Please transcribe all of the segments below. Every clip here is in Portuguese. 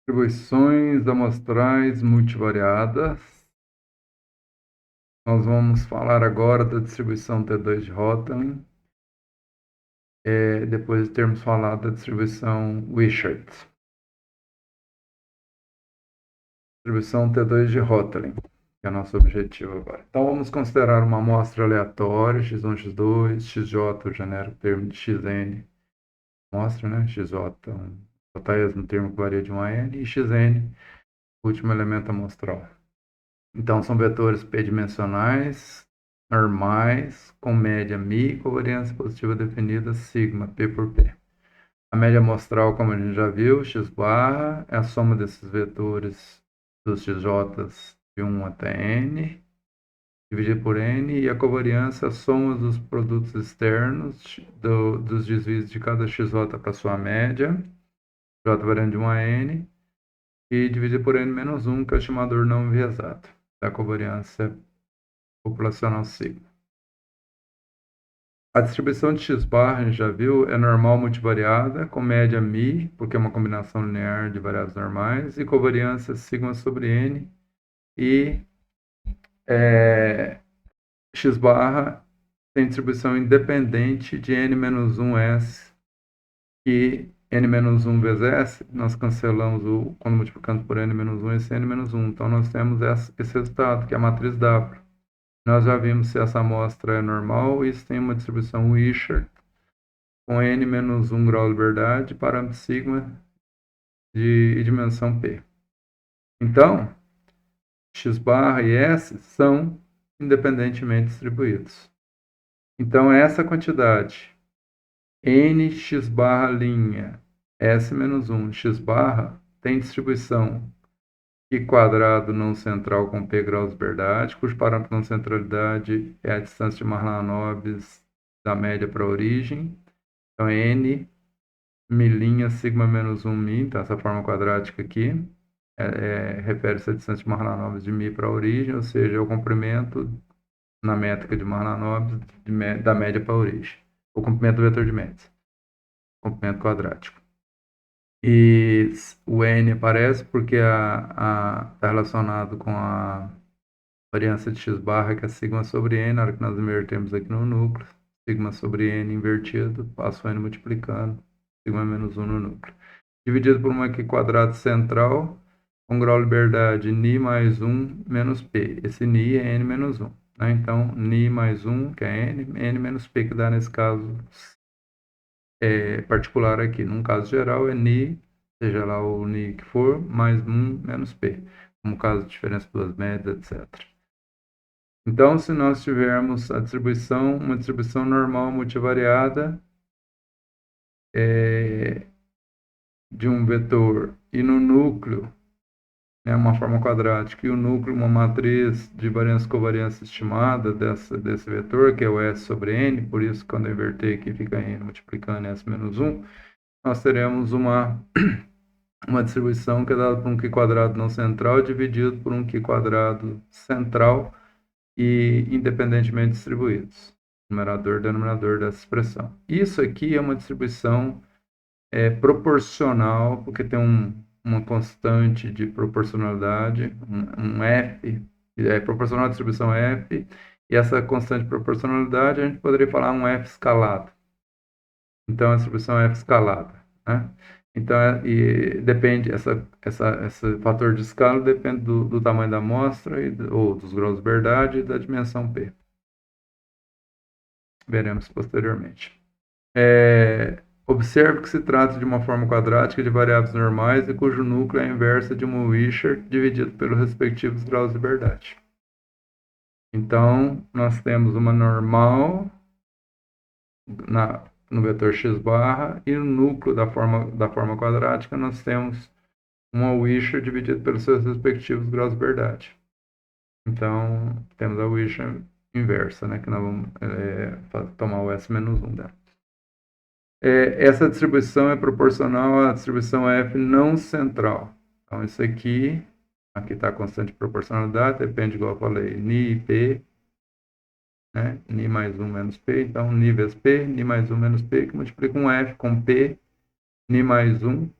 Distribuições amostrais multivariadas. Nós vamos falar agora da distribuição T2 de Hotelling, depois de termos falado da distribuição Wishart. Distribuição T2 de Hotelling, que é o nosso objetivo agora. Então, vamos considerar uma amostra aleatória, x1, x2, xj, eu genero o termo de xn, amostra, né? xj, j no termo que varia de 1 a n, e xn, último elemento amostral. Então, são vetores p-dimensionais, normais, com média μ e covariância positiva definida sigma, p por p. A média amostral, como a gente já viu, x barra, é a soma desses vetores dos xj's de 1 até n, dividido por n, e a covariância é a soma dos produtos externos dos desvios de cada xj para sua média, j variando de 1 a n, e dividido por n menos 1, que é o estimador não enviesado da covariância populacional sigma. A distribuição de x-bar, a gente já viu, é normal multivariada, com média μ, porque é uma combinação linear de variáveis normais, e covariância sigma sobre n, e x-bar tem distribuição independente de n-1s, e n-1 vezes s, nós cancelamos quando multiplicamos por n-1, esse n-1. Então, nós temos esse resultado, que é a matriz W. Nós já vimos se essa amostra é normal, e isso tem uma distribuição Wishart, com n menos 1 grau de liberdade, parâmetro sigma de dimensão p. Então, x barra e s são independentemente distribuídos. Então, essa quantidade, n x barra linha, s menos 1, x barra, tem distribuição π quadrado não central com p graus de liberdade, cujo parâmetro não centralidade é a distância de Mahalanobis da média para a origem. Então, n μ' sigma menos 1 μ, então essa forma quadrática aqui, refere-se à distância de Mahalanobis de μ para a origem, ou seja, é o comprimento na métrica de Mahalanobis da média para a origem, o comprimento do vetor de médias, comprimento quadrático. E o n aparece porque está relacionado com a variância de x barra, que é sigma sobre n, na hora que nós invertemos aqui no núcleo, sigma sobre n invertido, passo o n multiplicando, sigma menos 1 no núcleo. Dividido por uma q quadrado central, com grau de liberdade ni mais 1 menos p. Esse ni é n menos 1. Né? Então, ni mais 1, que é n menos p, que dá nesse caso particular aqui. Num caso geral, é ni, seja lá o ni que for, mais 1 menos p. Como caso de diferença pelas médias, etc. Então, se nós tivermos uma distribuição normal multivariada de um vetor e no núcleo, uma forma quadrática, e o núcleo, uma matriz de variância e covariância estimada desse vetor, que é o S sobre N, por isso, quando eu inverter aqui, fica N multiplicando S menos 1, nós teremos uma distribuição que é dada por um Q quadrado não central dividido por um Q quadrado central e independentemente distribuídos. Numerador e denominador dessa expressão. Isso aqui é uma distribuição proporcional, porque tem uma constante de proporcionalidade, um f, proporcional à distribuição f, e essa constante de proporcionalidade a gente poderia falar um f escalado. Então, a distribuição é f escalada. Né? Então, e depende, esse fator de escala depende do tamanho da amostra, ou dos graus de liberdade e da dimensão p. Veremos posteriormente. Observe que se trata de uma forma quadrática de variáveis normais e cujo núcleo é a inversa de uma Wishart dividido pelos respectivos graus de liberdade. Então, nós temos uma normal no vetor x barra e no núcleo da forma quadrática nós temos uma Wishart dividida pelos seus respectivos graus de liberdade. Então, temos a Wishart inversa, né, que nós vamos tomar o S menos 1 dela. Essa distribuição é proporcional à distribuição F não central. Então, isso aqui está a constante de proporcionalidade, depende, igual eu falei, ni e p, né? Ni mais 1 menos p, então ni vezes p, ni mais 1 menos p, que multiplica um F com p, ni mais 1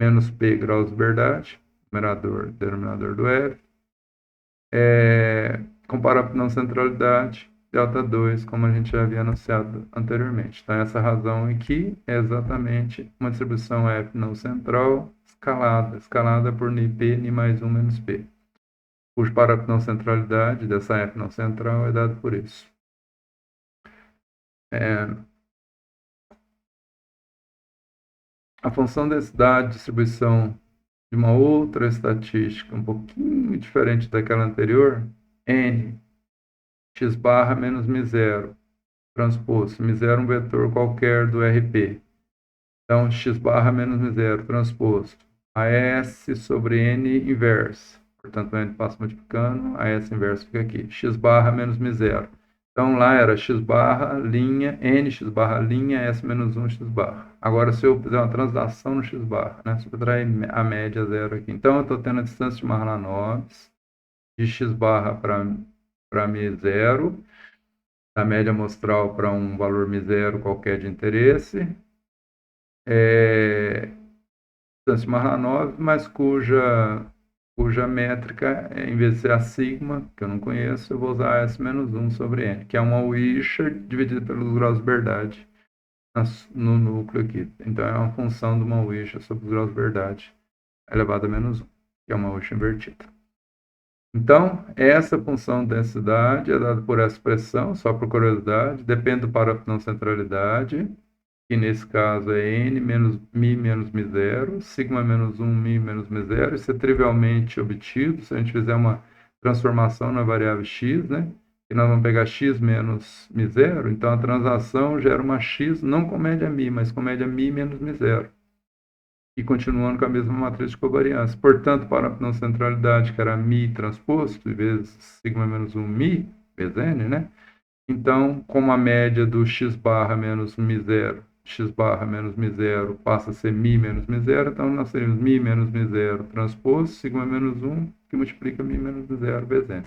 menos P graus de verdade, numerador, denominador do F, comparado com não centralidade, delta 2, como a gente já havia anunciado anteriormente. Então, essa razão aqui é exatamente uma distribuição F não central escalada por P, Ni mais 1 menos P, cujo parâmetro não centralidade dessa F não central é dado por isso. A função densidade de distribuição de uma outra estatística um pouquinho diferente daquela anterior, N, x barra menos μ0, transposto. μ0 um vetor qualquer do RP. Então, x barra menos μ0, transposto. A S sobre N inversa. Portanto, o N passa multiplicando, a S inversa fica aqui. X barra menos μ0. Então, lá era x barra, linha, N x barra, linha, S menos 1 x barra. Agora, se eu fizer uma translação no x barra, né? Subtrair a média zero aqui. Então, eu estou tendo a distância de Mahalanov de x barra para μ0, a média amostral para um valor μ0 qualquer de interesse, distância de Mahalanov, mas cuja métrica, em vez de ser a sigma, que eu não conheço, eu vou usar S menos 1 sobre N, que é uma Wishart dividida pelos graus de verdade no núcleo aqui. Então, é uma função de uma Wishart sobre os graus de verdade elevado a menos 1, que é uma Wishart invertida. Então, essa função de densidade é dada por essa expressão, só por curiosidade, depende do parâmetro não centralidade, que nesse caso é n menos mi menos μ0, sigma menos 1 mi menos μ0. Isso é trivialmente obtido se a gente fizer uma transformação na variável x, né? E nós vamos pegar x menos μ0, então a transação gera uma x não com média mi, mas com média mi menos μ0. E continuando com a mesma matriz de covariância. Portanto, para a não centralidade, que era mi transposto, vezes sigma menos 1 mi, vezes n, né? Então, como a média do x barra menos μ0, x barra menos μ0 passa a ser mi menos μ0, então nós teríamos mi menos μ0 transposto, sigma menos 1, que multiplica mi menos μ0 vezes n.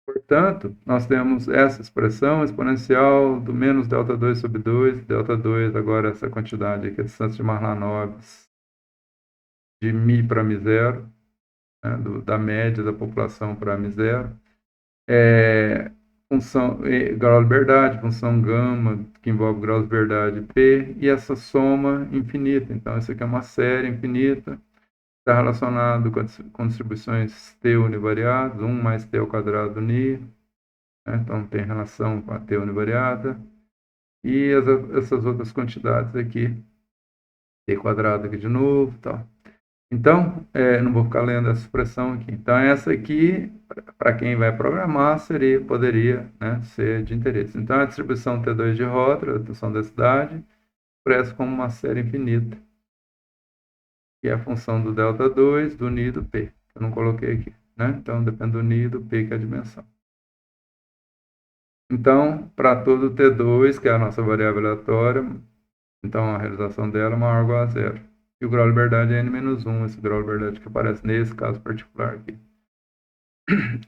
Portanto, nós temos essa expressão exponencial do menos delta2 sobre 2, delta2 agora essa quantidade aqui, a distância de Mahalanov de mi para μ0, né, da média da população para μ0, função grau de liberdade, função gama, que envolve grau de liberdade P, e essa soma infinita. Então, isso aqui é uma série infinita, está relacionado com distribuições T univariadas, 1 mais T ao quadrado Ni, né? Então, tem relação com a T univariada, e essas outras quantidades aqui, T quadrado aqui de novo, tal. Então, não vou ficar lendo essa expressão aqui. Então, essa aqui, para quem vai programar, poderia, né, ser de interesse. Então, a distribuição T2 de Rotter, a distribuição da densidade, expressa como uma série infinita, que é a função do delta2, do Ni e do P. Eu não coloquei aqui, né? Então, depende do Ni e do P, que é a dimensão. Então, para todo T2, que é a nossa variável aleatória, então a realização dela é maior ou igual a zero. E o grau de liberdade é n-1, esse grau de liberdade que aparece nesse caso particular aqui.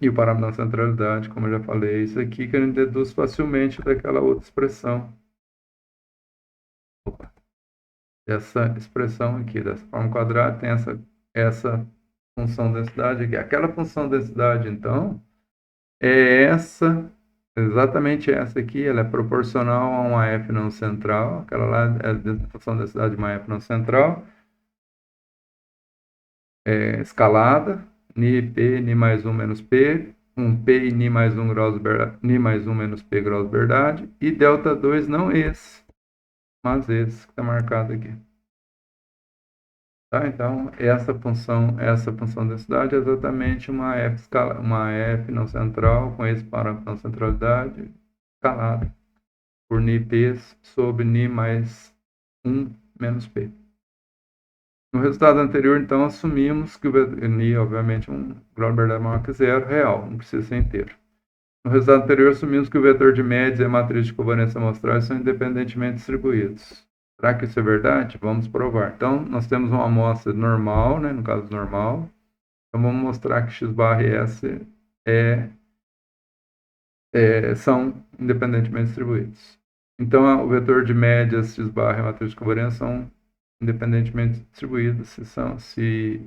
E o parâmetro da centralidade, como eu já falei, é isso aqui que a gente deduz facilmente daquela outra expressão. Essa expressão aqui, dessa forma quadrada, tem essa função densidade aqui. Aquela função densidade, então, é exatamente essa aqui, ela é proporcional a uma f não central, aquela lá é a função densidade de uma f não central, escalada, Ni P, Ni mais 1 menos P, P e Ni mais 1 graus de verdade, Ni mais 1 menos P graus de verdade, e delta2 não esse, mas esse que está marcado aqui. Tá? Então, essa função de densidade é exatamente uma f não central com esse parâmetro não centralidade escalada por Ni P sobre Ni mais 1 menos P. No resultado anterior, então, assumimos que o Ni, obviamente, um grau de liberdade maior que zero, real, não precisa ser inteiro. No resultado anterior, assumimos que o vetor de médias e a matriz de covariância amostrais são independentemente distribuídos. Será que isso é verdade? Vamos provar. Então, nós temos uma amostra normal, né, no caso normal. Então, vamos mostrar que x barra e S são independentemente distribuídos. Então, o vetor de médias x barra e a matriz de covariância são independentemente distribuídos, se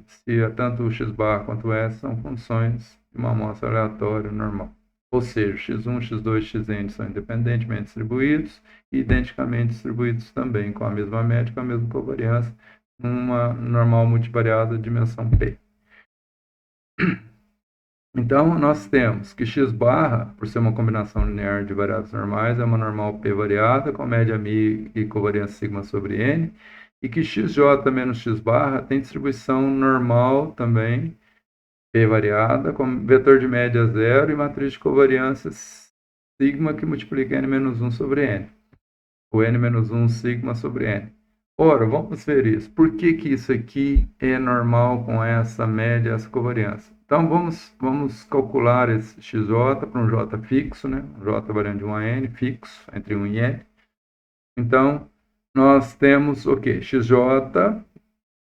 tanto o x bar quanto o s são funções de uma amostra aleatória normal. Ou seja, x1, x2, xn são independentemente distribuídos e identicamente distribuídos também, com a mesma média, com a mesma covariância, numa normal multivariada de dimensão p. Então, nós temos que x barra, por ser uma combinação linear de variáveis normais, é uma normal p variada, com média μ e covariância sigma sobre n, e que xj menos x barra tem distribuição normal também, p variada, com vetor de média zero e matriz de covariância sigma que multiplica n menos 1 sobre n, ou n menos 1 sigma sobre n. Ora, vamos ver isso. Por que isso aqui é normal com essa média, essa covariância? Então, vamos calcular esse xj para um j fixo, né? Um j variando de 1 a n, fixo, entre 1 e n. Então, nós temos o quê? Xj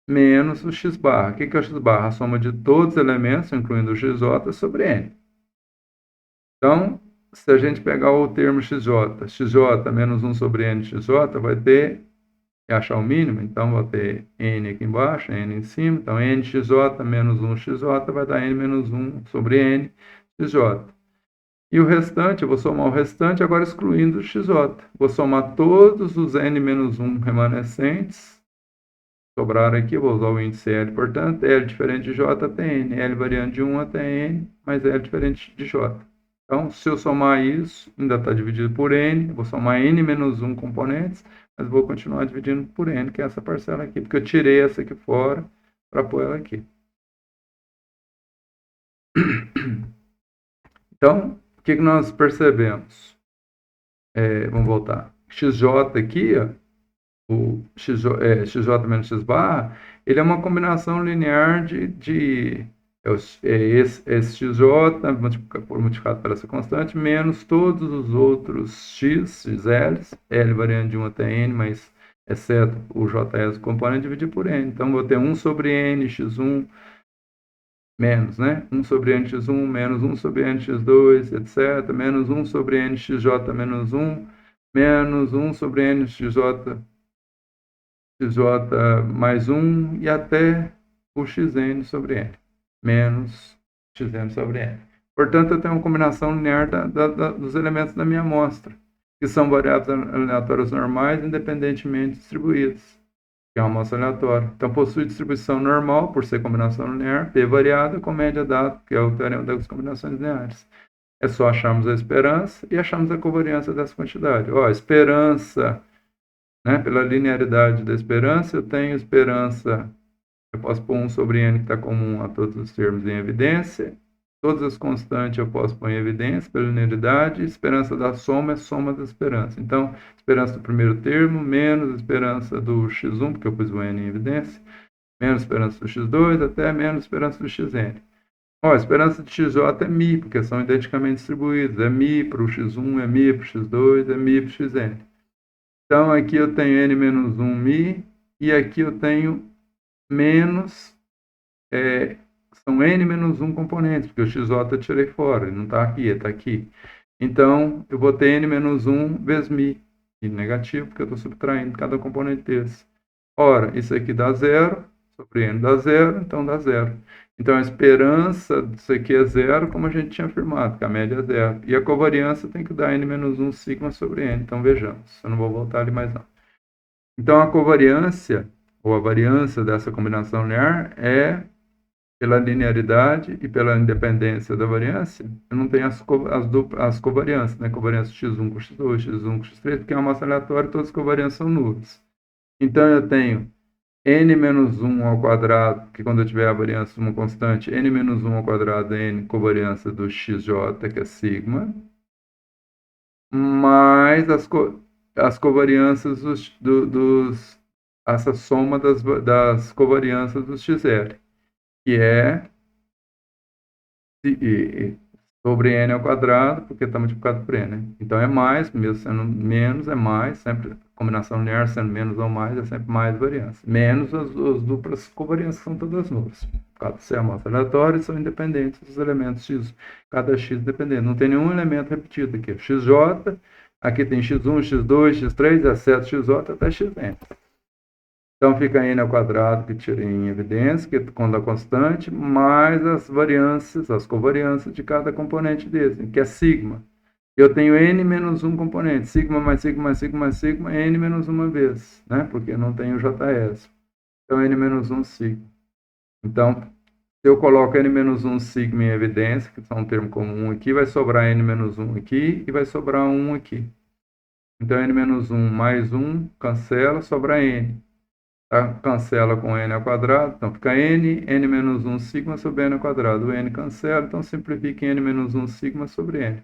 menos o x barra. O que é o x barra? A soma de todos os elementos, incluindo o xj, sobre n. Então, se a gente pegar o termo xj menos 1 sobre n xj, vai ter, achar o mínimo, então vou ter n aqui embaixo, n em cima, então nxj menos 1xj vai dar n menos 1 sobre n xj. E o restante, eu vou somar o restante agora excluindo o xj. Vou somar todos os n menos 1 remanescentes, sobraram aqui, vou usar o índice L, portanto, L diferente de J até N, L variando de 1 até N, mais L diferente de J. Então, se eu somar isso, ainda está dividido por N, vou somar N menos 1 componentes, mas vou continuar dividindo por N, que é essa parcela aqui, porque eu tirei essa aqui fora para pôr ela aqui. Então, o que nós percebemos? Vamos voltar. XJ aqui, ó, o XJ menos X barra, ele é uma combinação linear de esse XJ multiplicado por essa constante, menos todos os outros X, XL, L variando de 1 até N, mas exceto o JS componente, dividir por N. Então, vou ter 1 sobre N, X1, menos, né? 1 sobre N, X1, menos 1 sobre N, X2, etc. Menos 1 sobre N, XJ, menos 1, menos 1 sobre N, XJ mais 1 e até o xn sobre n, menos xn sobre n. Portanto, eu tenho uma combinação linear dos elementos da minha amostra, que são variáveis aleatórias normais independentemente distribuídas, que é uma amostra aleatória. Então, possui distribuição normal, por ser combinação linear, p variada com média dada, que é o teorema das combinações lineares. É só acharmos a esperança e acharmos a covariância dessa quantidade. Ó, esperança, né? Pela linearidade da esperança, eu tenho esperança, eu posso pôr 1 sobre n que está comum a todos os termos em evidência. Todas as constantes eu posso pôr em evidência pela linearidade. Esperança da soma é soma da esperança. Então, esperança do primeiro termo, menos esperança do x1, porque eu pus o n em evidência, menos esperança do x2, até menos esperança do xn. Ó, a esperança de xj é μ, porque são identicamente distribuídos. É μ para o x1, é μ para o x2, é μ para o xn. Então, aqui eu tenho n menos 1 μ, e aqui eu tenho menos, são n menos 1 componentes, porque o xj eu tirei fora, ele não está aqui, ele está aqui. Então, eu vou ter n menos 1 vezes μ, e negativo, porque eu estou subtraindo cada componente desse. Ora, isso aqui dá zero, sobre n dá zero, então dá zero. Então, a esperança disso aqui é zero, como a gente tinha afirmado, que a média é zero. E a covariância tem que dar n menos 1 sigma sobre n. Então, vejamos. Eu não vou voltar ali mais não. Então, a covariância, ou a variância dessa combinação linear, é pela linearidade e pela independência da variância. Eu não tenho as covariâncias, né? Covariância x1 com x2, x1 com x3, porque é uma massa aleatória, todas as covariâncias são nulas. Então, eu tenho n menos 1 ao quadrado, que quando eu tiver a variância de uma constante, n menos 1 ao quadrado é n covariância do xj, que é sigma, mais as covariâncias essa soma das covariâncias dos xl, que é sobre n ao quadrado, porque está multiplicado por n, né? Então, é mais, mesmo sendo menos, é mais, sempre combinação linear sendo menos ou mais, é sempre mais variância. Menos as duplas covariâncias, que são todas nulas. Cada ser amostra aleatória são independentes dos elementos x, cada x dependente. Não tem nenhum elemento repetido aqui. XJ, aqui tem x1, x2, x3, exceto xj até xn. Então, fica n ao quadrado, que tirei em evidência, que é quando a constante, mais as variâncias, as covariâncias de cada componente desse, que é sigma. Eu tenho n menos 1 componente, sigma mais sigma mais sigma mais sigma, n menos uma vez, né? Porque não tenho JS. Então, n menos 1 sigma. Então, se eu coloco n menos 1 sigma em evidência, que são um termo comum aqui, vai sobrar n menos 1 aqui e vai sobrar 1 aqui. Então, n menos 1 mais 1, cancela, sobra n. Tá? Cancela com n ao quadrado, então fica n menos 1 sigma sobre n ao quadrado. O n cancela, então simplifica em n menos 1 sigma sobre n,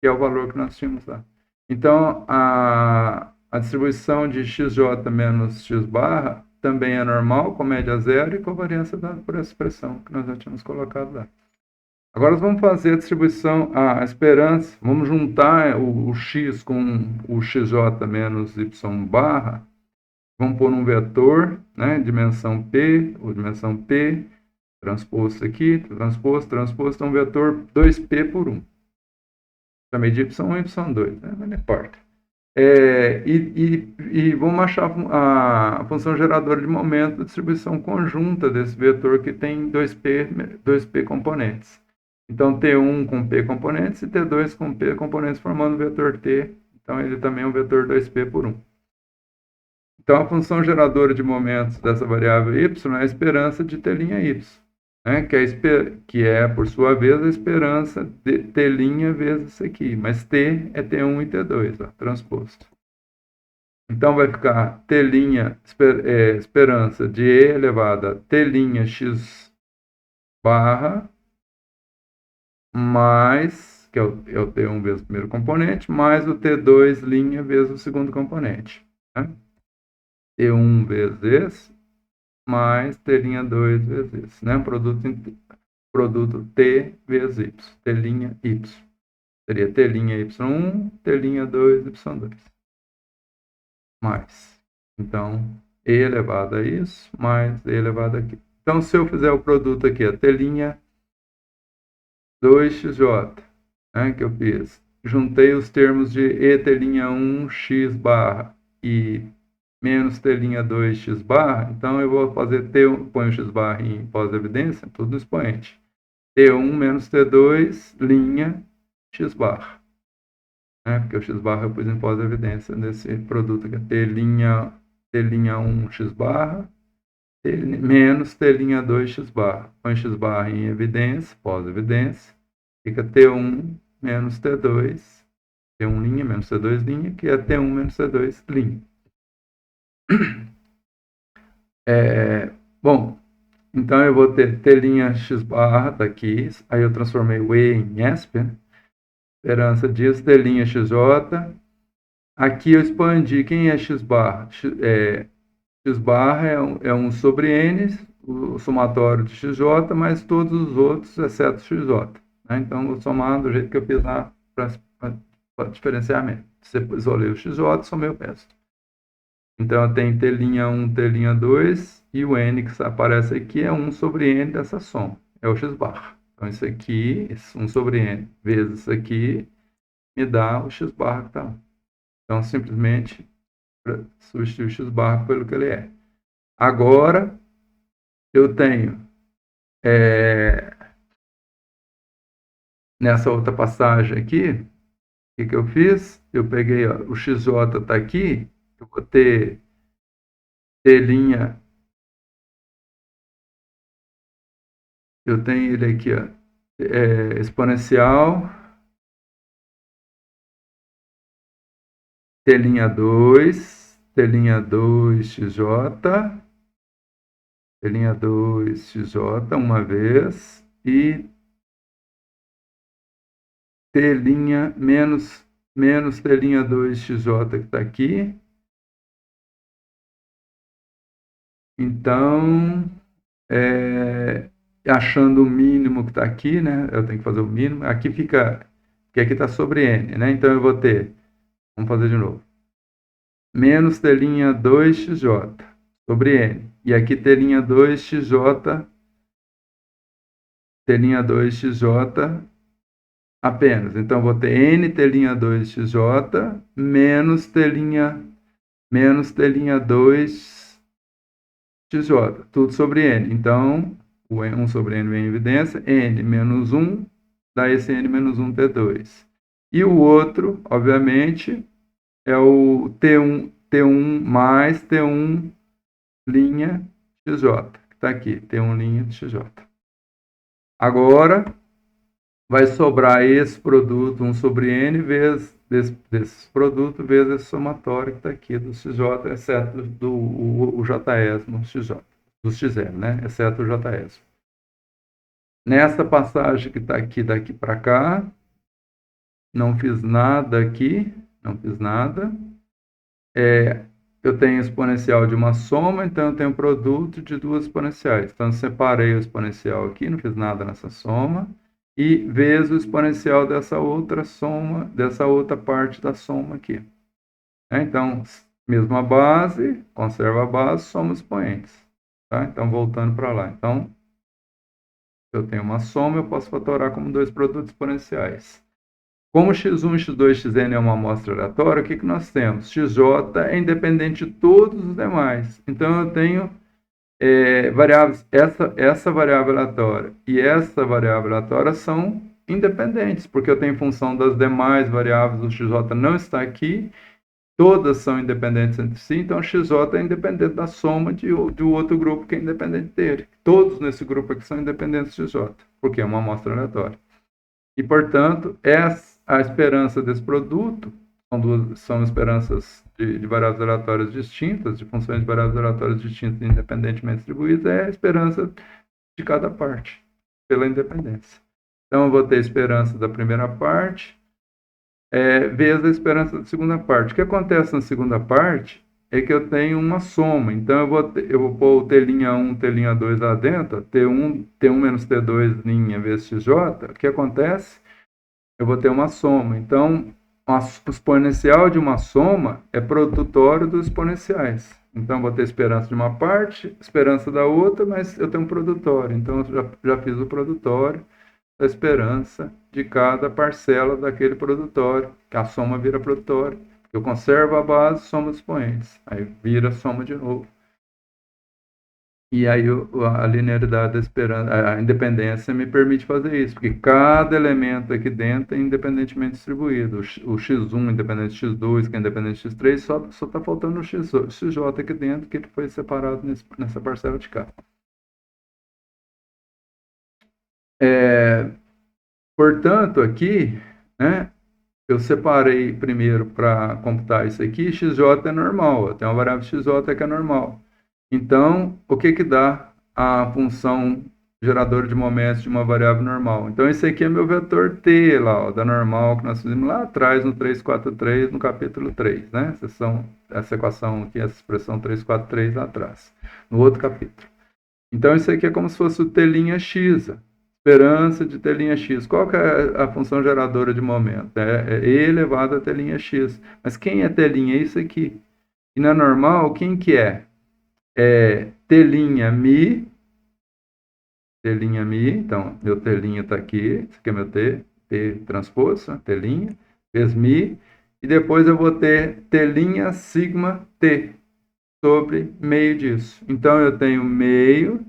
que é o valor que nós tínhamos lá. Então, a distribuição de xj menos x barra também é normal, com média zero e covariância dada por essa expressão que nós já tínhamos colocado lá. Agora, vamos fazer a distribuição, a esperança, vamos juntar o x com o xj menos y barra. Vamos pôr um vetor, né, dimensão P, ou dimensão P, transposto aqui, transposto, então um vetor 2P por 1. Chamei de Y1 e Y2, né, mas não importa. E vamos achar a função geradora de momento da distribuição conjunta desse vetor que tem 2P componentes. Então, T1 com P componentes e T2 com P componentes, formando o vetor T. Então, ele também é um vetor 2P por 1. Então, a função geradora de momentos dessa variável y é a esperança de T'y, né? que é, por sua vez, a esperança de T' vezes isso aqui. Mas T é T1 e T2, ó, transposto. Então, vai ficar esperança de E elevado a T' x barra, mais, que é o T1 vezes o primeiro componente, mais o T2' vezes o segundo componente. Né? T1 vezes mais T'2 vezes isso, né? Produto T vezes Y, T'y. Seria T'y1, T'y2, Y2. Mais. Então, E elevado a isso, mais E elevado a aqui. Então, se eu fizer o produto aqui, a T'y2xj, né, que eu fiz, juntei os termos de E'1 x barra e menos T'y2 x barra, então eu vou fazer T1, põe o x barra em pós-evidência, tudo no expoente. T1 menos T2, linha, x barra. Né? Porque o x barra eu pus em pós-evidência nesse produto aqui. T'1 x barra, menos T'y2 x barra. Põe x barra em evidência, pós-evidência. Fica T1 menos T2, T1 linha menos T2 linha, que é T1 menos T2 linha. Bom, então eu vou ter T'x barra daqui, aí eu transformei o E em ESP, né? Esperança disso, T'xj. Aqui eu expandi, quem é x barra? X barra é 1 sobre n, o somatório de xj, mais todos os outros, exceto xj. Né? Então, vou somar do jeito que eu fiz lá para diferenciamento. Você isolei o xj, somei o resto. Então, eu tenho T'Y1, T'Y2, e o n que aparece aqui é 1 sobre n dessa soma, é o x barra. Então, isso aqui, 1 sobre n vezes isso aqui, me dá o x barra que está lá. Então, simplesmente, substituir o x barra pelo que ele é. Agora, eu tenho, nessa outra passagem aqui, o que eu fiz? Eu peguei, ó, o xj está aqui, eu vou ter T', eu tenho ele aqui, ó, exponencial, T'Y2, T'Y2xj, T'Y2xj uma vez, e T' menos T'Y2xj que está aqui. Então, achando o mínimo que está aqui, né? Eu tenho que fazer o mínimo. Aqui fica, que aqui está sobre n, né? Então, eu vou ter, vamos fazer de novo, menos T'Y2xj sobre n. E aqui T'Y2xj apenas. Então, eu vou ter n T'Y2xj menos T'Y2 xj, tudo sobre n. Então, o 1 sobre n vem em evidência, n menos 1 dá esse n menos 1 T2. E o outro, obviamente, é o T1 mais T1 linha xj, que está aqui, T1 linha xj. Agora, vai sobrar esse produto 1 sobre n vezes desse produto vezes esse somatório que está aqui do xj, exceto o jésimo xj, do xl, né? Exceto o jésimo. Nessa passagem que está aqui, daqui para cá, não fiz nada aqui, não fiz nada. Eu tenho exponencial de uma soma, então eu tenho produto de duas exponenciais. Então, eu separei o exponencial aqui, não fiz nada nessa soma. E vezes o exponencial dessa outra soma, dessa outra parte da soma aqui. Então, mesma base, conserva a base, soma os expoentes. Tá? Então, voltando para lá. Então, eu tenho uma soma, eu posso fatorar como dois produtos exponenciais. Como x1, x2, xn é uma amostra aleatória, o que nós temos? Xj é independente de todos os demais. Então, eu tenho variáveis, essa variável aleatória e essa variável aleatória são independentes, porque eu tenho função das demais variáveis, o xj não está aqui, todas são independentes entre si, então o xj é independente da soma de outro grupo que é independente dele. Todos nesse grupo aqui são independentes do xj, porque é uma amostra aleatória. E, portanto, a esperança desse produto são esperanças de variáveis aleatórias distintas, de funções de variáveis aleatórias distintas independentemente distribuídas, é a esperança de cada parte, pela independência. Então, eu vou ter a esperança da primeira parte, vezes a esperança da segunda parte. O que acontece na segunda parte é que eu tenho uma soma. Então, eu vou pôr o T'1, T'2 lá dentro, T1 menos T2 linha vezes xj. O que acontece? Eu vou ter uma soma. Então, o exponencial de uma soma é produtório dos exponenciais. Então, eu vou ter esperança de uma parte, esperança da outra, mas eu tenho um produtório. Então, eu já fiz o produtório da esperança de cada parcela daquele produtório, que a soma vira produtório. Eu conservo a base, soma os expoentes. Aí vira soma de novo. E aí a linearidade da esperança, a independência me permite fazer isso, porque cada elemento aqui dentro é independentemente distribuído. O x1 independente de x2, que é independente de x3, só está faltando o xj aqui dentro, que ele foi separado nessa parcela de cá. Portanto, aqui, né, eu separei primeiro para computar isso aqui, xj é normal, eu tenho uma variável xj que é normal. Então, o que dá a função geradora de momentos de uma variável normal? Então, esse aqui é meu vetor t, lá, ó, da normal que nós fizemos lá atrás, no 343, no capítulo 3, né? Essa equação aqui, essa expressão 343 lá atrás, no outro capítulo. Então, isso aqui é como se fosse o t'(x), esperança de t'(x). Qual que é a função geradora de momento? É e elevado a t'(x). Mas quem é t'? É isso aqui. E na normal, quem que é? T'(mi), então meu T' está aqui, esse aqui é meu T transposto, T', vezes mi, e depois eu vou ter T' sigma T sobre meio disso. Então eu tenho meio,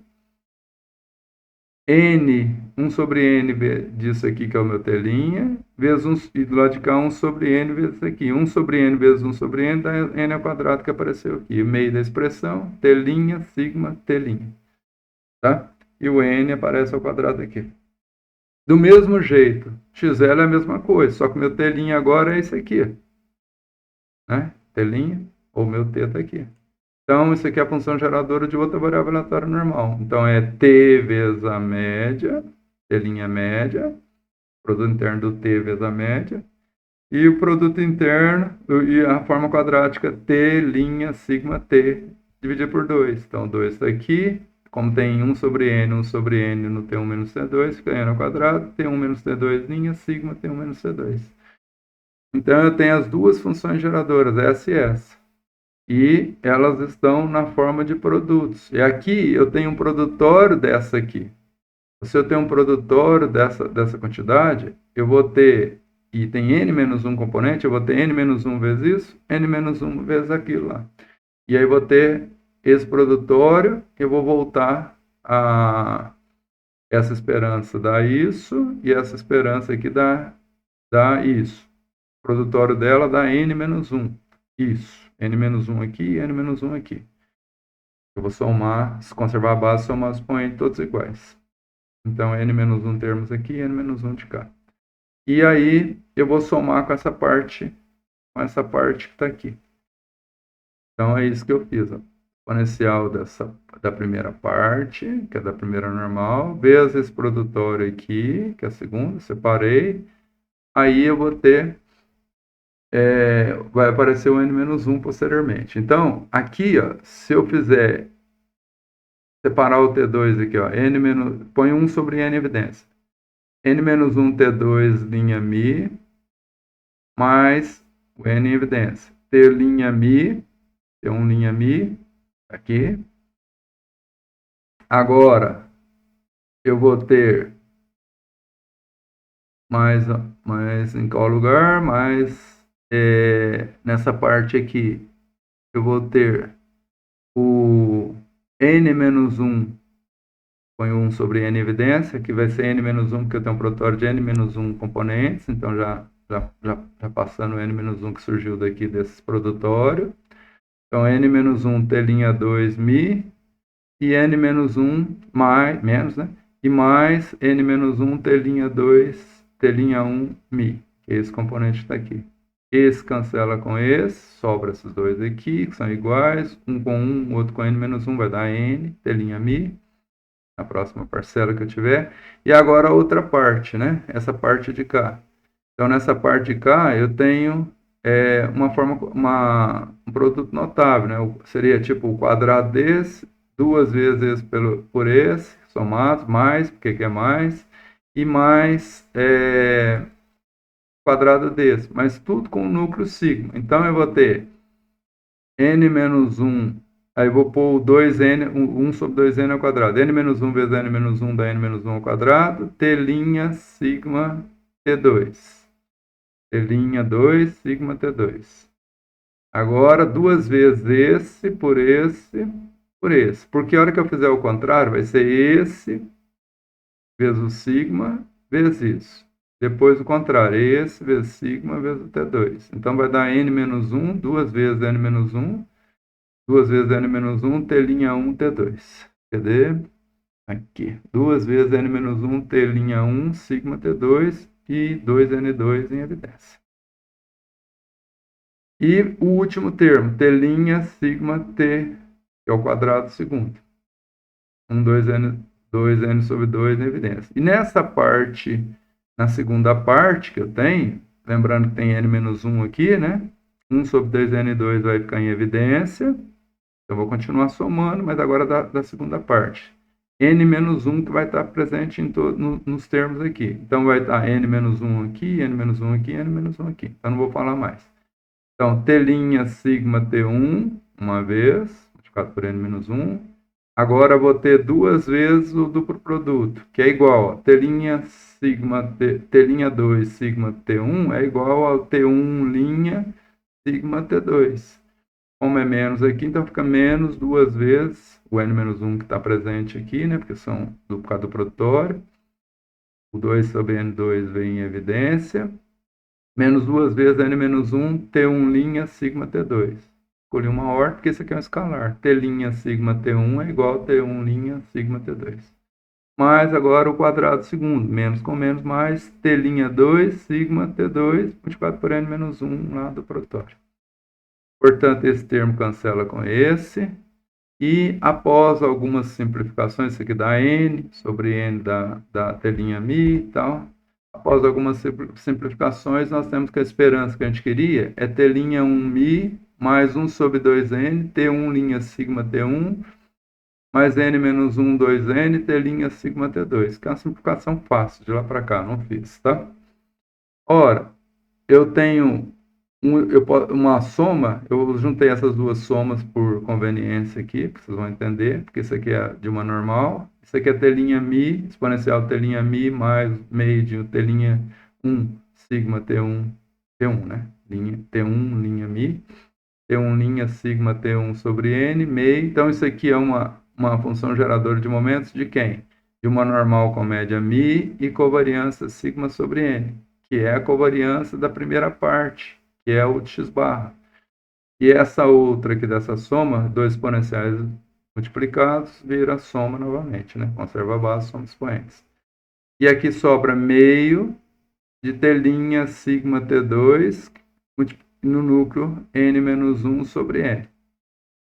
N, 1 sobre N disso aqui que é o meu T', vezes 1, e do lado de cá 1 sobre N vezes isso aqui. 1 sobre N vezes 1 sobre N dá N ao quadrado que apareceu aqui. O meio da expressão, T', sigma, T'. Tá? E o N aparece ao quadrado aqui. Do mesmo jeito, XL é a mesma coisa, só que o meu T' agora é esse aqui. Né? T', ou meu T está aqui. Então, isso aqui é a função geradora de outra variável aleatória normal. Então, é T vezes a média, T' média, produto interno do T vezes a média, e o produto interno, e a forma quadrática T' sigma T, dividido por 2. Então, 2 está aqui, como tem 1 sobre N no T1 menos T2, fica N ao quadrado, T1 menos T2 linha, sigma T1 menos T2. Então, eu tenho as duas funções geradoras, essa e essa. E elas estão na forma de produtos. E aqui eu tenho um produtório dessa aqui. Se eu tenho um produtório dessa quantidade, eu vou ter, e tem n menos 1 componente, eu vou ter n menos 1 vezes isso, n menos 1 vezes aquilo lá. E aí eu vou ter esse produtório, eu vou voltar a essa esperança dá isso, e essa esperança aqui dá isso. O produtório dela dá n-1. Isso. n-1 aqui e n-1 aqui. Eu vou somar, se conservar a base, somar os expoentes todos iguais. Então, n-1 termos aqui e n-1 de cá. E aí, eu vou somar com essa parte que está aqui. Então, é isso que eu fiz. Ó. Exponencial da primeira parte, que é da primeira normal, vezes esse produtório aqui, que é a segunda, separei. Aí eu vou ter, vai aparecer o n-1 posteriormente. Então, aqui, ó, se eu fizer separar o T2 aqui, ó, põe 1 sobre n evidência. n-1 T2 linha mi, mais o n em evidência. T linha mi, T1 linha mi, aqui. Agora, eu vou ter mais em qual lugar, mais nessa parte aqui, eu vou ter o n-1, põe 1 sobre n evidência, que vai ser n-1, porque eu tenho um produtório de n-1 componentes, então já passando o n-1 que surgiu daqui desses produtórios. Então, n-1 t'2 mi, e n-1 menos, né? E mais n-1 t'2 t'1 mi, que esse componente está aqui. Esse cancela com esse, sobra esses dois aqui, que são iguais, um com um, outro com n-1, vai dar n, t' mi, na próxima parcela que eu tiver. E agora a outra parte, né? Essa parte de cá. Então, nessa parte de cá, eu tenho um produto notável, né? Seria tipo o quadrado desse, duas vezes por esse, somados, mais, porque que é mais, e mais quadrado desse, mas tudo com o núcleo sigma. Então, eu vou ter n-1, aí eu vou pôr o 2n, 1 sobre 2n ao quadrado, n-1 vezes n-1 dá n-1 ao quadrado, t' sigma t2. T'2, sigma T2. Agora, duas vezes esse, por esse, por esse. Porque a hora que eu fizer o contrário, vai ser esse, vezes o sigma, vezes isso. Depois o contrário, esse, vezes sigma, vezes o T2. Então, vai dar n-1, duas vezes n-1, duas vezes n-1, T'1, T2. Cadê? Aqui. Duas vezes n-1, T'1, sigma T2 e 2n2 em evidência. E o último termo, T' sigma T, que é o quadrado segundo. 2n sobre 2 em evidência. E nessa parte, na segunda parte que eu tenho, lembrando que tem n-1 aqui, né? 1 sobre 2n2 vai ficar em evidência. Eu vou continuar somando, mas agora da segunda parte. n-1 que vai estar presente nos termos aqui. Então, vai estar n-1 aqui, n-1 aqui, n-1 aqui. Então, não vou falar mais. Então, T' sigma T1, uma vez, multiplicado por n-1. Agora, vou ter duas vezes o duplo produto, que é igual a T' sigma T'2 sigma T1 é igual ao T1' sigma T2. Como é menos aqui, então fica menos duas vezes o n-1 que está presente aqui, né, porque são por causa do produtório. O 2 sobre n2 vem em evidência. Menos duas vezes n-1, T1' sigma T2. Escolhi uma ordem, porque isso aqui é um escalar. T' sigma T1 é igual a T1' sigma T2. Mais agora o quadrado segundo, menos com menos, mais T'2 sigma T2, multiplicado por n-1 lá do produtório. Portanto, esse termo cancela com esse. E após algumas simplificações, isso aqui dá n sobre n da T' mi e tal. Após algumas simplificações, nós temos que a esperança que a gente queria é T'1 mi mais 1 sobre 2n, T1' sigma T1, mais n-1 2n, T' sigma T2, que é uma simplificação fácil, de lá para cá, não fiz, tá? Ora, eu tenho uma soma, eu juntei essas duas somas por conveniência aqui, que vocês vão entender, porque isso aqui é de uma normal, isso aqui é T' mi, exponencial T' mi mais meio de T'1 sigma T1, né? T1 linha mi, T1' sigma T1 sobre N, MEI. Então, isso aqui é uma função geradora de momentos de quem? De uma normal com média μ e covariância sigma sobre N, que é a covariância da primeira parte, que é o de x barra. E essa outra aqui dessa soma, dois exponenciais multiplicados, vira soma novamente, né? Conserva a base, soma expoentes. E aqui sobra meio de T' sigma T2 no núcleo N menos 1 sobre N,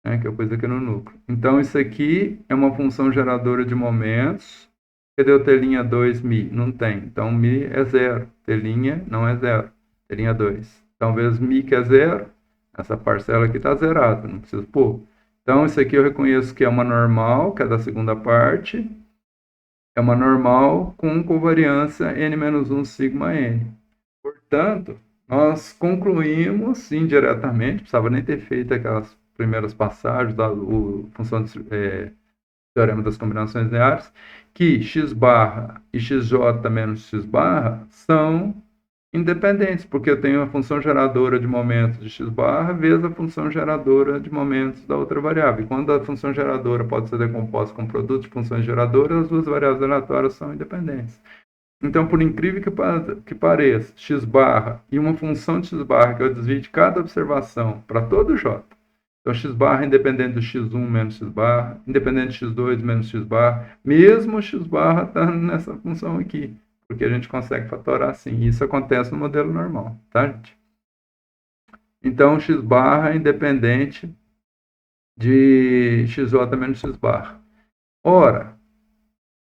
né? Que eu pus aqui no núcleo. Então, isso aqui é uma função geradora de momentos. Cadê o T'2 μ? Não tem. Então, μ é zero. T' não é zero. T' 2. Então, vezes μ que é zero, essa parcela aqui está zerada, não preciso pôr. Então, isso aqui eu reconheço que é uma normal, que é da segunda parte. É uma normal com covariância n-1 sigma n. Portanto, nós concluímos indiretamente, precisava nem ter feito aquelas primeiras passagens da função de, teorema das combinações lineares, que x barra e xj menos x barra são independentes, porque eu tenho a função geradora de momentos de x barra vezes a função geradora de momentos da outra variável. E quando a função geradora pode ser decomposta com produto de funções geradoras, as duas variáveis aleatórias são independentes. Então, por incrível que pareça, x barra e uma função de x barra que eu desvio de cada observação para todo j. Então, x barra independente do x1 menos x barra, independente do x2 menos x barra, mesmo x barra está nessa função aqui, porque a gente consegue fatorar assim. Isso acontece no modelo normal, tá, gente? Então, x barra é independente de xj menos x barra. Ora,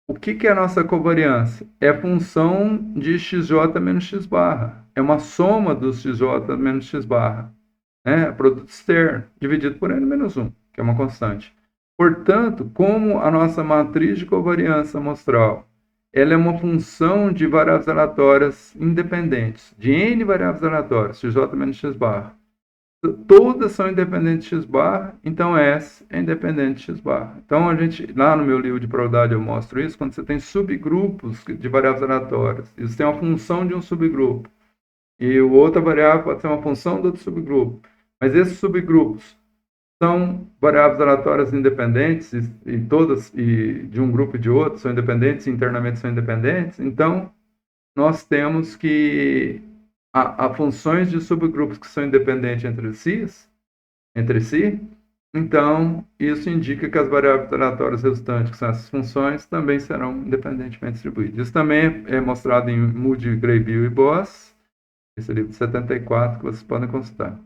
o que é a nossa covariância? É a função de xj menos x barra. É uma soma dos xj menos x barra. Né? Produto externo, dividido por n menos 1, que é uma constante. Portanto, como a nossa matriz de covariância amostral ela é uma função de variáveis aleatórias independentes, de n variáveis aleatórias, xj menos x barra, todas são independentes de x barra, então S é independente de x barra. Então, lá no meu livro de probabilidade eu mostro isso, quando você tem subgrupos de variáveis aleatórias, e você tem uma função de um subgrupo, e o outra variável pode ser uma função do outro subgrupo, mas esses subgrupos são variáveis aleatórias independentes, e todas, e de um grupo e de outro, são independentes, e internamente são independentes, então nós temos que há funções de subgrupos que são independentes entre si, então isso indica que as variáveis aleatórias resultantes, que são essas funções, também serão independentemente distribuídas. Isso também é mostrado em Moody, Graybill e Boas, esse livro de 74, que vocês podem consultar.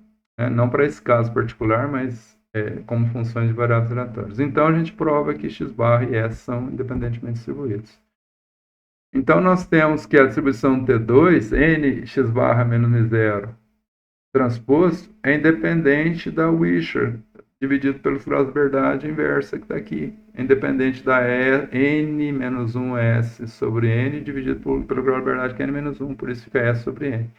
Não para esse caso particular, mas como funções de variáveis aleatórias. Então a gente prova que x barra e s são independentemente distribuídos. Então, nós temos que a distribuição T2, n x barra menos m0 transposto, é independente da Wishart, dividido pelos graus de verdade inversa que está aqui. É independente da n menos 1s sobre n, dividido pelo grau de verdade que é n menos 1, por isso fica s sobre n.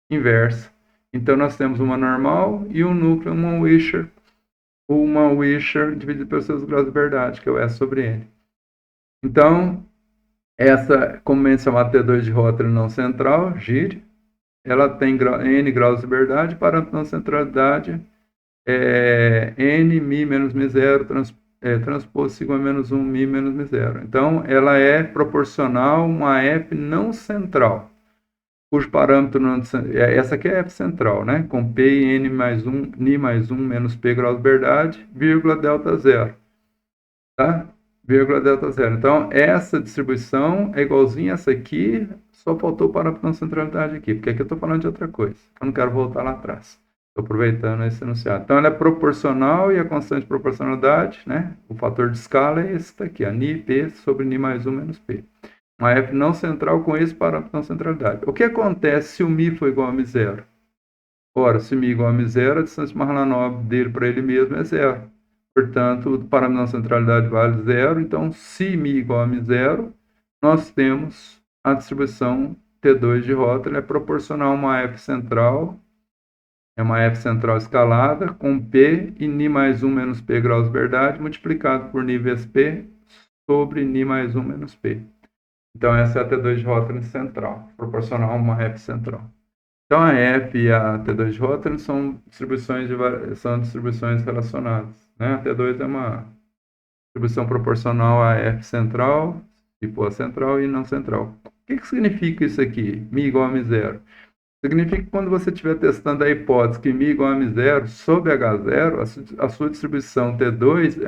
Inversa. Então, nós temos uma normal e um núcleo, uma Wishart dividido pelos seus graus de verdade, que é o s sobre n. Então, essa, como mencionado, T2 de Rotary não central, gire, ela tem n graus de liberdade, parâmetro não centralidade, n mi menos mi0 transposto sigma menos 1 mi menos mi0. Então, ela é proporcional a uma F não central, cujo parâmetro não essa aqui é F central, né? Com P e n mais 1, ni mais 1 menos P graus de liberdade, vírgula delta zero. Tá? Vírgula delta zero. Então, essa distribuição é igualzinha a essa aqui, só faltou o parâmetro não centralidade aqui, porque aqui eu estou falando de outra coisa. Eu não quero voltar lá atrás. Estou aproveitando esse enunciado. Então, ela é proporcional e a constante de proporcionalidade, né? O fator de escala é esse daqui, a ni p sobre ni mais 1 menos p. Uma F não central com esse parâmetro não centralidade. O que acontece se o mi for igual a mi0? Ora, se mi é igual a mi0, a distância Mahalanobis dele para ele mesmo é zero. Portanto, o parâmetro de centralidade vale zero. Então, se mi igual a mi0, nós temos a distribuição T2 de Rotary é proporcional a uma F central, é uma F central escalada, com P e ni mais 1 menos P graus de verdade, multiplicado por ni vezes P sobre ni mais 1 menos P. Então, essa é a T2 de Rotary central, proporcional a uma F central. Então, a F e a T2 de Rotary são distribuições relacionadas, né? A T2 é uma distribuição proporcional a F central, tipo A central e não central. O que significa isso aqui? Mi igual a Mi0. Significa que quando você estiver testando a hipótese que Mi igual a Mi0 sob H0, a sua distribuição T2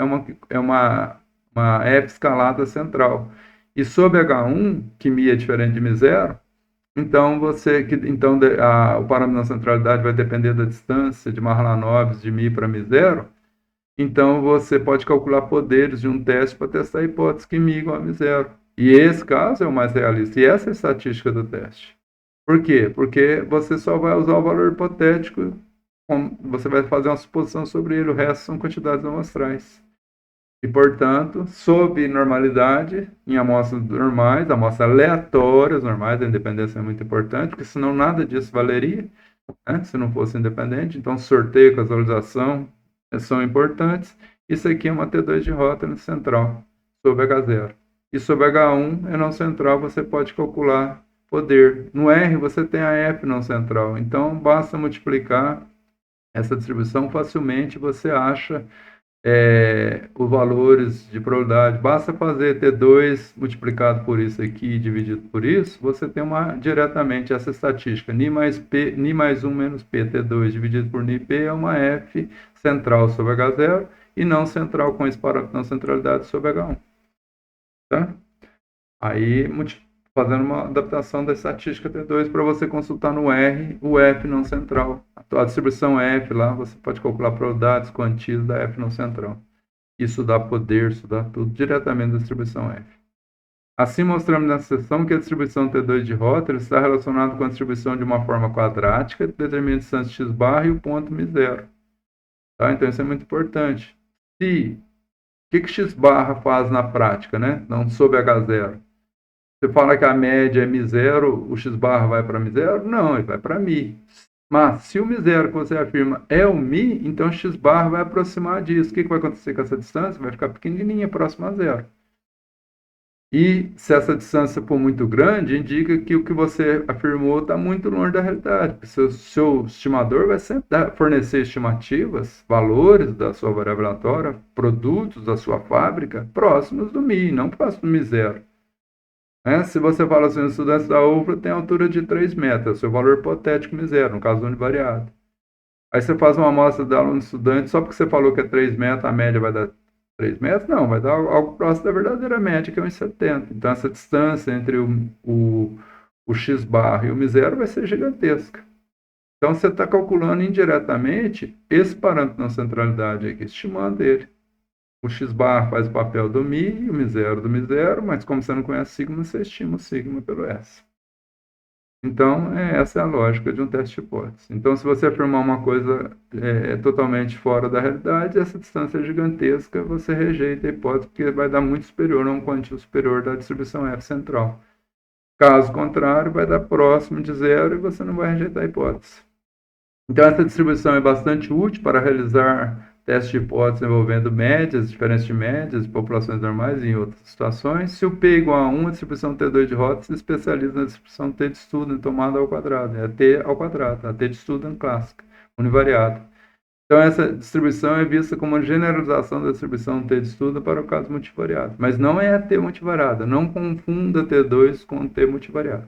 é uma F escalada central. E sob H1, que Mi é diferente de Mi0, então o parâmetro da centralidade vai depender da distância de Mahalanobis de Mi para Mi0. Então você pode calcular poderes de um teste para testar a hipótese que Mi igual a Mi0. E esse caso é o mais realista. E essa é a estatística do teste. Por quê? Porque você só vai usar o valor hipotético, você vai fazer uma suposição sobre ele, o resto são quantidades amostrais. E, portanto, sob normalidade, em amostras normais, amostras aleatórias normais, a independência é muito importante, porque senão nada disso valeria, né, se não fosse independente. Então, sorteio, casualização são importantes. Isso aqui é uma T2 de Rotary central, sob H0. E sob H1 é não central, você pode calcular poder. No R, você tem a F não central. Então, basta multiplicar essa distribuição facilmente, você acha os valores de probabilidade. Basta fazer T2 multiplicado por isso aqui, dividido por isso, você tem diretamente essa estatística. Ni mais 1 menos P, T2 dividido por Ni P é uma F central sobre H0 e não central com esse parâmetro não centralidade sobre H1. Tá? Aí, fazendo uma adaptação da estatística T2 para você consultar no R o F não central. A distribuição F lá, você pode calcular probabilidades, quantias da F não central. Isso dá poder, isso dá tudo diretamente da distribuição F. Assim, mostramos nessa seção que a distribuição T2 de Rotary está relacionada com a distribuição de uma forma quadrática, que determina a distância x barra e o ponto Mi0. Tá? Então, isso é muito importante. O que x barra faz na prática, né? Não sob H0? Você fala que a média é Mi0, o x barra vai para Mi0? Não, ele vai para Mi. Mas se o Mi0 que você afirma é o Mi, então x barra vai aproximar disso. O que vai acontecer com essa distância? Vai ficar pequenininha, próxima a zero. E se essa distância for muito grande, indica que o que você afirmou está muito longe da realidade. Seu estimador vai sempre fornecer estimativas, valores da sua variável aleatória, produtos da sua fábrica próximos do Mi, não próximos do Mi0. Se você fala assim, os estudantes da UFRA têm altura de 3 metros, seu valor hipotético Mi0, no caso do univariado. Aí você faz uma amostra de aluno estudante, só porque você falou que é 3 metros, a média vai dar 3 metros? Não, vai dar algo próximo da verdadeira média, que é 1,70. Então, essa distância entre o x barra e o Mi0 vai ser gigantesca. Então, você está calculando indiretamente esse parâmetro na centralidade aqui, estimando ele. O x barra faz o papel do Mi, o Mi0 do Mi0, mas como você não conhece sigma, você estima o sigma pelo S. Então, essa é a lógica de um teste de hipótese. Então, se você afirmar uma coisa totalmente fora da realidade, essa distância é gigantesca, você rejeita a hipótese, porque vai dar muito superior a um quantio superior da distribuição F central. Caso contrário, vai dar próximo de zero e você não vai rejeitar a hipótese. Então, essa distribuição é bastante útil para realizar testes de hipótese envolvendo médias, diferenças de médias, populações normais e em outras situações. Se o P é igual a 1, a distribuição T2 de Rotary se especializa na distribuição T de Student tomada ao quadrado. É a T ao quadrado, a T de Student clássica, univariada. Então, essa distribuição é vista como uma generalização da distribuição T de Student para o caso multivariado. Mas não é a T multivariada. Não confunda T2 com T multivariado.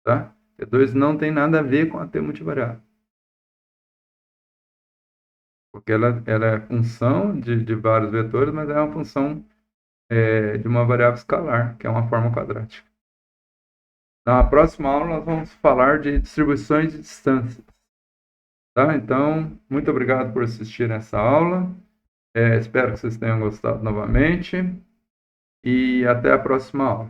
Tá? T2 não tem nada a ver com a T multivariada. Porque ela é função de vários vetores, mas é uma função de uma variável escalar, que é uma forma quadrática. Na próxima aula, nós vamos falar de distribuições de distâncias. Tá? Então, muito obrigado por assistir essa aula. Espero que vocês tenham gostado novamente. E até a próxima aula.